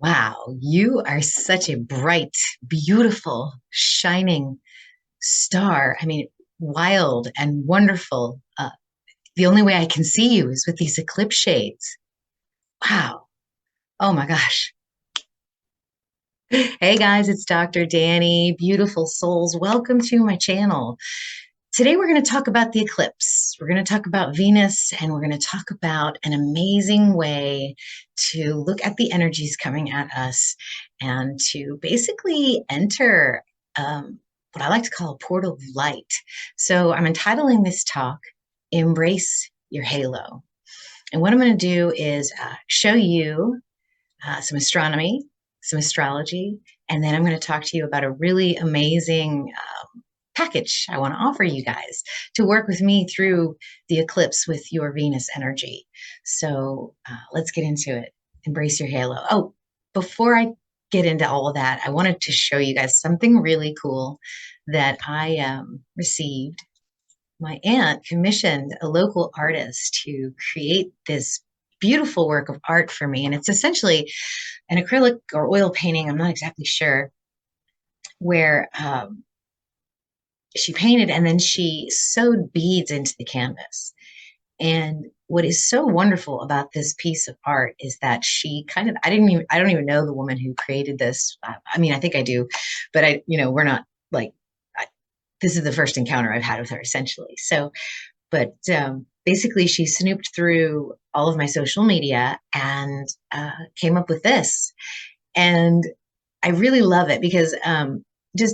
Wow, you are such a bright, beautiful, shining star. I mean, wild and wonderful. The only way I can see you is with these eclipse shades. Wow. Oh my gosh. Hey guys, it's Dr. Danny, beautiful souls. Welcome to my channel. Today we're going to talk about the eclipse. We're going to talk about Venus, and we're going to talk about an amazing way to look at the energies coming at us and to basically enter what I like to call a portal of light. So I'm entitling this talk, Embrace Your Halo. And what I'm going to do is show you some astronomy, some astrology, and then I'm going to talk to you about a really amazing package I want to offer you guys to work with me through the eclipse with your Venus energy. So let's get into it. Embrace your halo. Oh, before I get into all of that, I wanted to show you guys something really cool that I received. My aunt commissioned a local artist to create this beautiful work of art for me. And it's essentially an acrylic or oil painting, I'm not exactly sure, where she painted and then she sewed beads into the canvas. And what is so wonderful about this piece of art is that she kind of, I don't even know the woman who created this. I mean, I think I do, but we're not like, this is the first encounter I've had with her essentially. So, but basically she snooped through all of my social media and came up with this. And I really love it because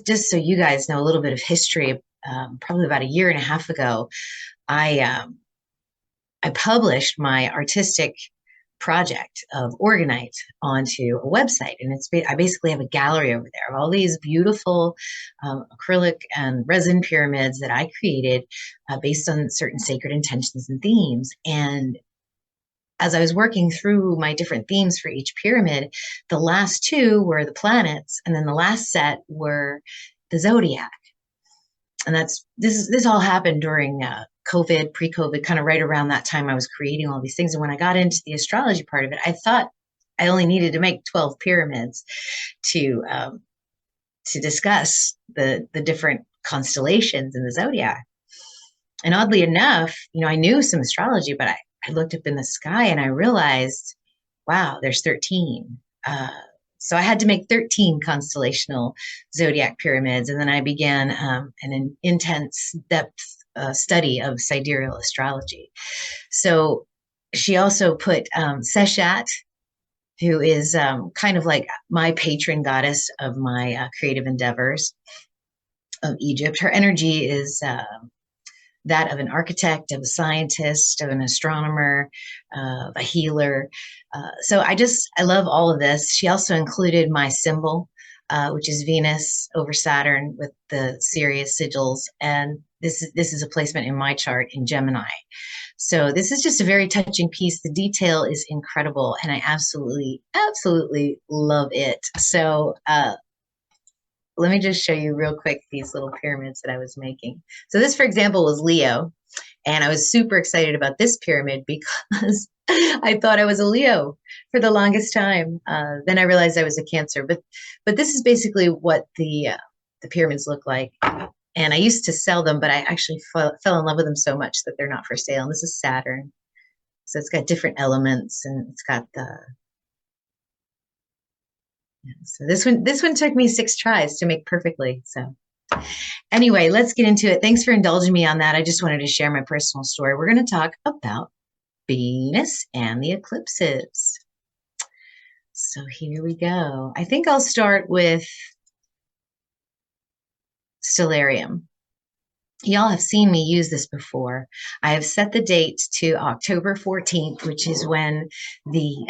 just so you guys know a little bit of history, probably about a year and a half ago, I I published my artistic project of Organite onto a website, and I basically have a gallery over there of all these beautiful acrylic and resin pyramids that I created based on certain sacred intentions and themes. And as I was working through my different themes for each pyramid, the last two were the planets, and then the last set were the zodiac. And this all happened during COVID, pre-COVID, kind of right around that time I was creating all these things. And when I got into the astrology part of it, I thought I only needed to make 12 pyramids to discuss the different constellations in the zodiac. And oddly enough, I knew some astrology, but I looked up in the sky and I realized, wow, there's 13. So I had to make 13 constellational zodiac pyramids. And then I began an intense depth study of sidereal astrology. So she also put Seshat, who is kind of like my patron goddess of my creative endeavors of Egypt. Her energy is that of an architect, of a scientist, of an astronomer, a healer. So I love all of this. She also included my symbol, which is Venus over Saturn with the Sirius sigils. And this is a placement in my chart in Gemini. So this is just a very touching piece. The detail is incredible, and I absolutely, absolutely love it. So let me just show you real quick these little pyramids that I was making. So this, for example, was Leo. And I was super excited about this pyramid because I thought I was a Leo for the longest time. Then I realized I was a Cancer. But this is basically what the pyramids look like. And I used to sell them, but I actually fell in love with them so much that they're not for sale. And this is Saturn. So it's got different elements, and it's got the so this one took me 6 tries to make perfectly. So anyway, let's get into it. Thanks for indulging me on that. I just wanted to share my personal story. We're going to talk about Venus and the eclipses. So here we go. I think I'll start with Stellarium. Y'all have seen me use this before. I have set the date to October 14th, which is when the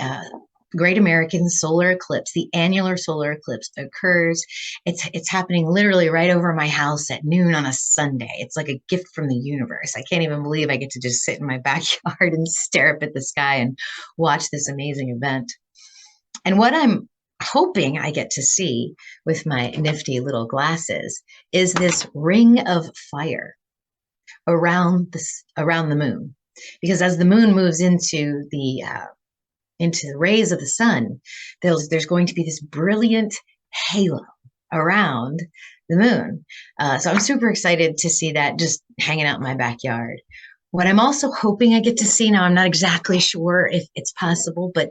Great American Solar Eclipse, the annular solar eclipse, occurs. It's happening literally right over my house at noon on a Sunday. It's like a gift from the universe. I can't even believe I get to just sit in my backyard and stare up at the sky and watch this amazing event. And what I'm hoping I get to see with my nifty little glasses is this ring of fire around the moon. Because as the moon moves into the into the rays of the sun, there's going to be this brilliant halo around the moon. So I'm super excited to see that just hanging out in my backyard. What I'm also hoping I get to see now, I'm not exactly sure if it's possible, but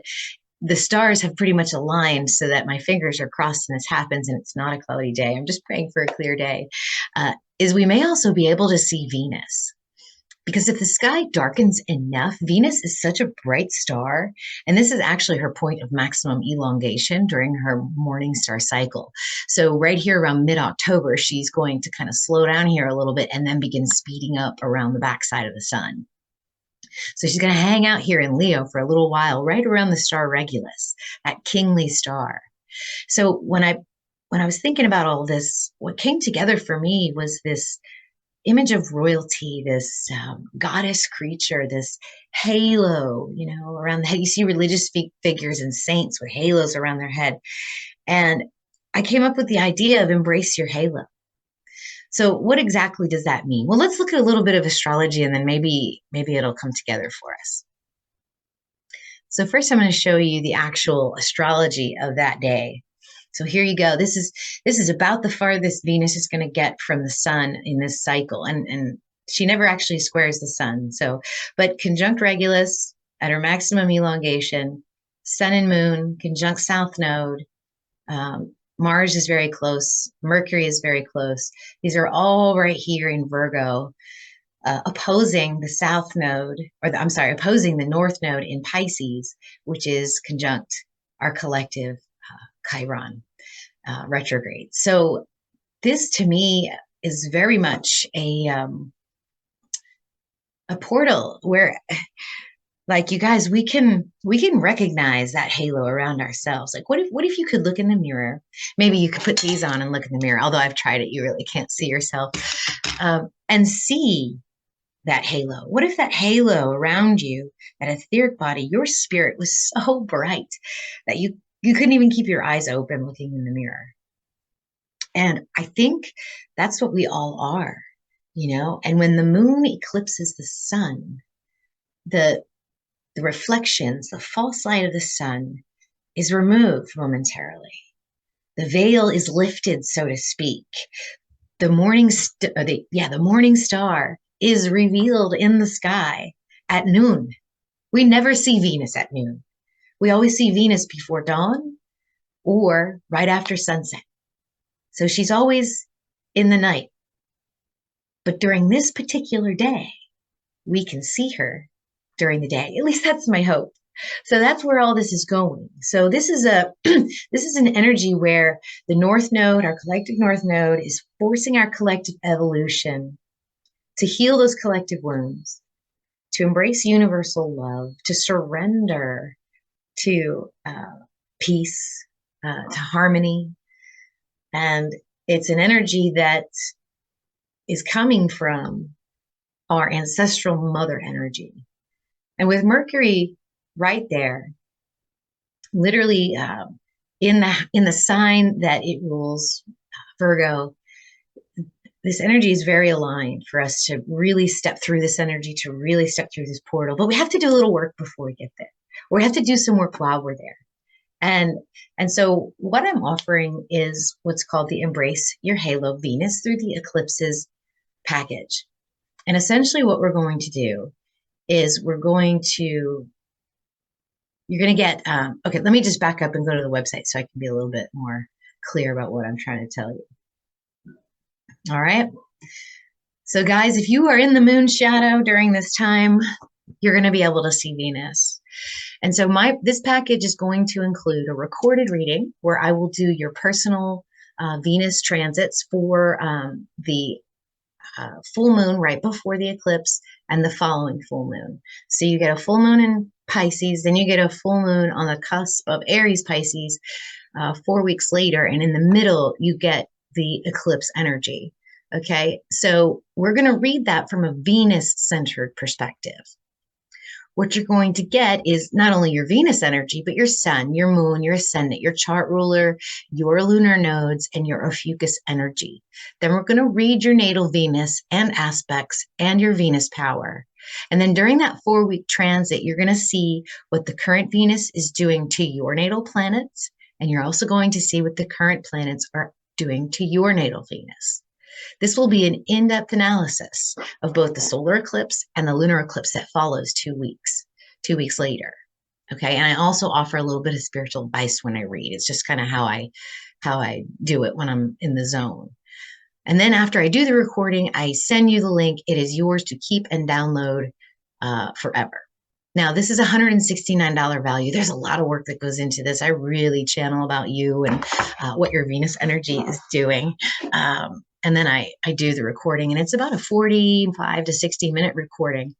the stars have pretty much aligned so that my fingers are crossed and this happens and it's not a cloudy day. I'm just praying for a clear day. Is we may also be able to see Venus. Because if the sky darkens enough, Venus is such a bright star, and this is actually her point of maximum elongation during her morning star cycle. So right here around mid-October, she's going to kind of slow down here a little bit and then begin speeding up around the backside of the sun. So she's going to hang out here in Leo for a little while, right around the star Regulus, that kingly star. So when I was thinking about all this, what came together for me was this image of royalty, this goddess creature, this halo, around the head. You see religious figures and saints with halos around their head. And I came up with the idea of embrace your halo. So what exactly does that mean? Well, let's look at a little bit of astrology and then maybe it'll come together for us. So first I'm going to show you the actual astrology of that day. So here you go. This is about the farthest Venus is going to get from the sun in this cycle. And she never actually squares the sun. So, but conjunct Regulus at her maximum elongation, sun and moon, conjunct south node, Mars is very close, Mercury is very close. These are all right here in Virgo, opposing the south node, opposing the north node in Pisces, which is conjunct our collective Chiron retrograde. So this to me is very much a portal where, like, you guys, we can recognize that halo around ourselves. Like, what if you could look in the mirror? Maybe you could put these on and look in the mirror. Although I've tried it, you really can't see yourself, and see that halo. What if that halo around you, that etheric body, your spirit was so bright that you couldn't even keep your eyes open looking in the mirror? And I think that's what we all are, and when the moon eclipses the sun, the reflections, the false light of the sun is removed momentarily. The veil is lifted, so to speak. The morning star is revealed in the sky at noon. We never see Venus at noon. We always see Venus before dawn or right after sunset. So she's always in the night. But during this particular day, we can see her during the day. At least that's my hope. So that's where all this is going. So this is an energy where the North Node, our collective North Node, is forcing our collective evolution to heal those collective wounds, to embrace universal love, to surrender to peace, to harmony. And it's an energy that is coming from our ancestral mother energy. And with Mercury right there, literally in the sign that it rules, Virgo, this energy is very aligned for us to really step through this energy, to really step through this portal. But we have to do a little work before we get there. We have to do some work while we're there. And so what I'm offering is what's called the Embrace Your Halo Venus through the Eclipses package. And essentially what we're going to do is you're going to get, okay, let me just back up and go to the website so I can be a little bit more clear about what I'm trying to tell you. All right. So guys, if you are in the moon shadow during this time, you're going to be able to see Venus. And so this package is going to include a recorded reading where I will do your personal Venus transits for the full moon right before the eclipse and the following full moon. So you get a full moon in Pisces, then you get a full moon on the cusp of Aries Pisces 4 weeks later, and in the middle you get the eclipse energy. Okay, so we're going to read that from a Venus-centered perspective. What you're going to get is not only your Venus energy, but your sun, your moon, your ascendant, your chart ruler, your lunar nodes, and your Ophiuchus energy. Then we're going to read your natal Venus and aspects and your Venus power. And then during that 4-week transit, you're going to see what the current Venus is doing to your natal planets. And you're also going to see what the current planets are doing to your natal Venus. This will be an in-depth analysis of both the solar eclipse and the lunar eclipse that follows 2 weeks later. Okay. And I also offer a little bit of spiritual advice when I read. It's just kind of how I do it when I'm in the zone. And then after I do the recording, I send you the link. It is yours to keep and download forever. Now, this is a $169 value. There's a lot of work that goes into this. I really channel about you and what your Venus energy is doing. And then I do the recording, and it's about a 45 to 60-minute recording.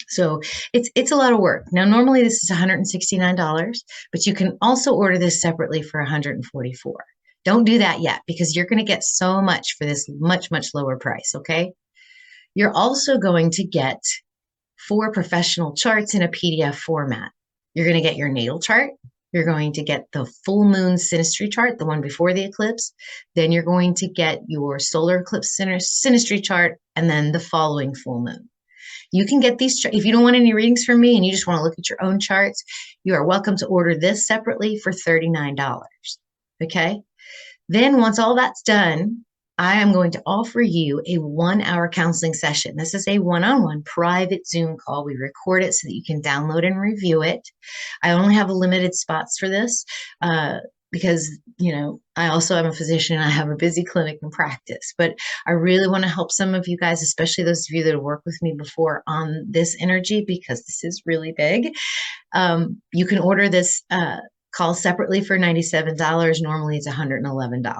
So it's a lot of work. Now, normally this is $169, but you can also order this separately for $144. Don't do that yet, because you're going to get so much for this much, much lower price, okay? You're also going to get 4 professional charts in a PDF format. You're going to get your natal chart. You're going to get the full moon synastry chart, the one before the eclipse. Then you're going to get your solar eclipse synastry chart, and then the following full moon. You can get these, if you don't want any readings from me and you just want to look at your own charts, you are welcome to order this separately for $39. Okay? Then once all that's done, I am going to offer you a 1-hour counseling session. This is a one-on-one private Zoom call. We record it so that you can download and review it. I only have limited spots for this because, I also am a physician. I have a busy clinic and practice, but I really want to help some of you guys, especially those of you that have worked with me before on this energy, because this is really big. You can order this call separately for $97. Normally it's $111.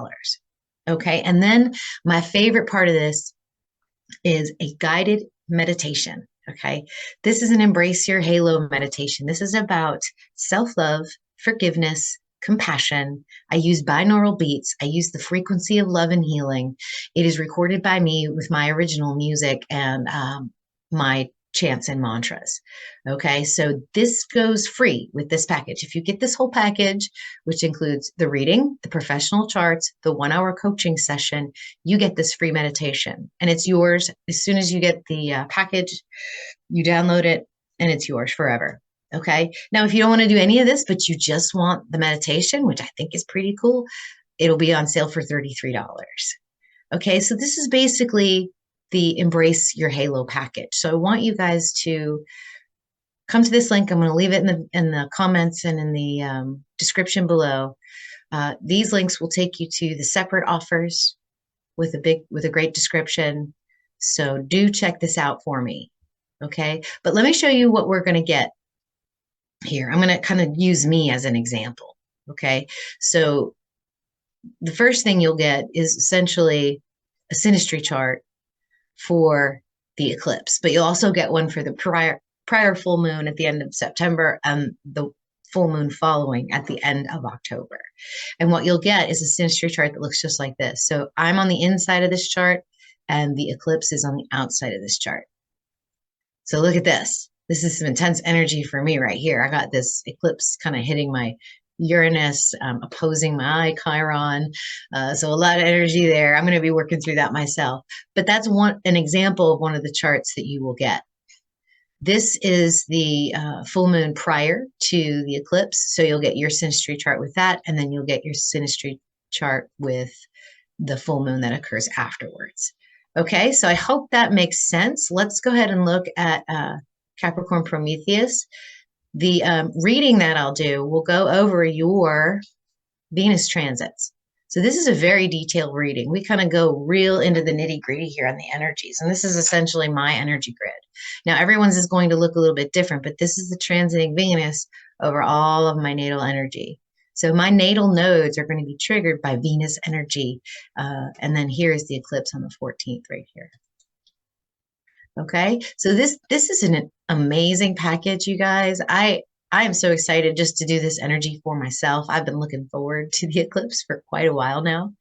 Okay. And then my favorite part of this is a guided meditation. Okay. This is an Embrace Your Halo meditation. This is about self-love, forgiveness, compassion. I use binaural beats. I use the frequency of love and healing. It is recorded by me with my original music and my chants and mantras. Okay, so this goes free with this package. If you get this whole package, which includes the reading, the professional charts, the 1-hour coaching session, you get this free meditation, and it's yours as soon as you get the package. You download it, and it's yours forever. Okay, now if you don't want to do any of this, but you just want the meditation, which I think is pretty cool, it'll be on sale for $33. Okay, so this is basically the Embrace Your Halo package. So I want you guys to come to this link. I'm going to leave it in the comments and in the description below. These links will take you to the separate offers with a great description. So do check this out for me. Okay, but let me show you what we're going to get here. I'm going to kind of use me as an example. Okay, so the first thing you'll get is essentially a synastry chart for the eclipse, but you'll also get one for the prior full moon at the end of September and the full moon following at the end of October. And what you'll get is a synastry chart that looks just like this. So I'm on the inside of this chart and the eclipse is on the outside of this chart. So look at this. This is some intense energy for me right here. I got this eclipse kind of hitting my Uranus, opposing my Chiron. So a lot of energy there. I'm going to be working through that myself. But that's an example of one of the charts that you will get. This is the full moon prior to the eclipse. So you'll get your synastry chart with that, and then you'll get your synastry chart with the full moon that occurs afterwards. Okay, so I hope that makes sense. Let's go ahead and look at Capricorn Prometheus. The reading that I'll do will go over your Venus transits. So this is a very detailed reading. We kind of go real into the nitty-gritty here on the energies. And this is essentially my energy grid. Now, everyone's is going to look a little bit different, but this is the transiting Venus over all of my natal energy. So my natal nodes are going to be triggered by Venus energy. And then here's the eclipse on the 14th right here. Okay, so this is an amazing package, you guys. I am so excited just to do this energy for myself. I've been looking forward to the eclipse for quite a while now.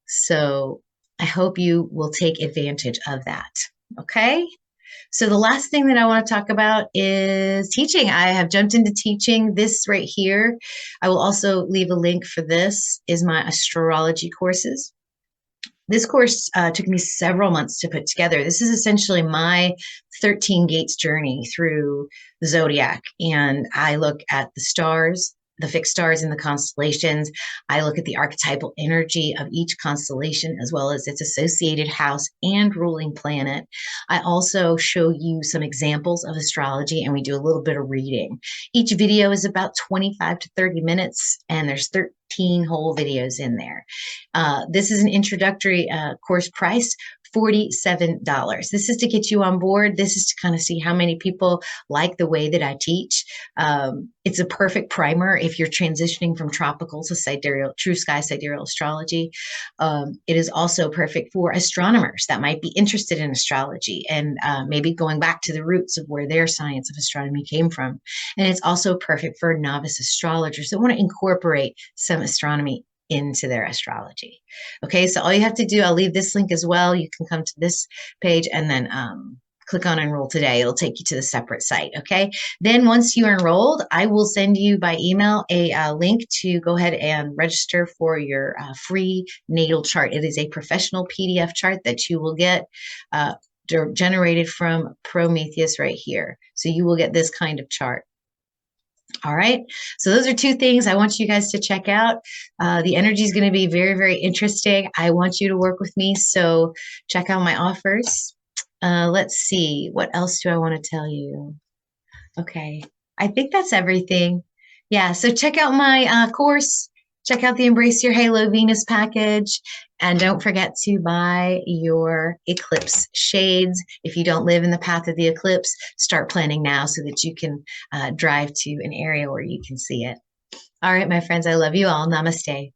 So I hope you will take advantage of that. Okay, so the last thing that I want to talk about is teaching. I have jumped into teaching this right here. I will also leave a link for this, is my astrology courses. This course took me several months to put together. This is essentially my 13 gates journey through the zodiac. And I look at the stars, the fixed stars in the constellations. I look at the archetypal energy of each constellation, as well as its associated house and ruling planet. I also show you some examples of astrology, and we do a little bit of reading. Each video is about 25 to 30 minutes, and there's 13 whole videos in there. This is an introductory course price, $47. This is to get you on board. This is to kind of see how many people like the way that I teach. It's a perfect primer if you're transitioning from tropical to sidereal, true sky sidereal astrology. It is also perfect for astronomers that might be interested in astrology and maybe going back to the roots of where their science of astronomy came from. And it's also perfect for novice astrologers that want to incorporate some astronomy into their astrology. Okay, so all you have to do, I'll leave this link as well. You can come to this page and then click on enroll today. It'll take you to the separate site. Okay, then once you are enrolled, I will send you by email a link to go ahead and register for your free natal chart. It is a professional PDF chart that you will get generated from Prometheus right here. So you will get this kind of chart. All right. So those are two things I want you guys to check out. The energy is going to be very, very interesting. I want you to work with me. So check out my offers. Let's see. What else do I want to tell you? Okay. I think that's everything. Yeah. So check out my course. Check out the Embrace Your Halo Venus package. And don't forget to buy your eclipse shades. If you don't live in the path of the eclipse, start planning now so that you can drive to an area where you can see it. All right, my friends, I love you all. Namaste.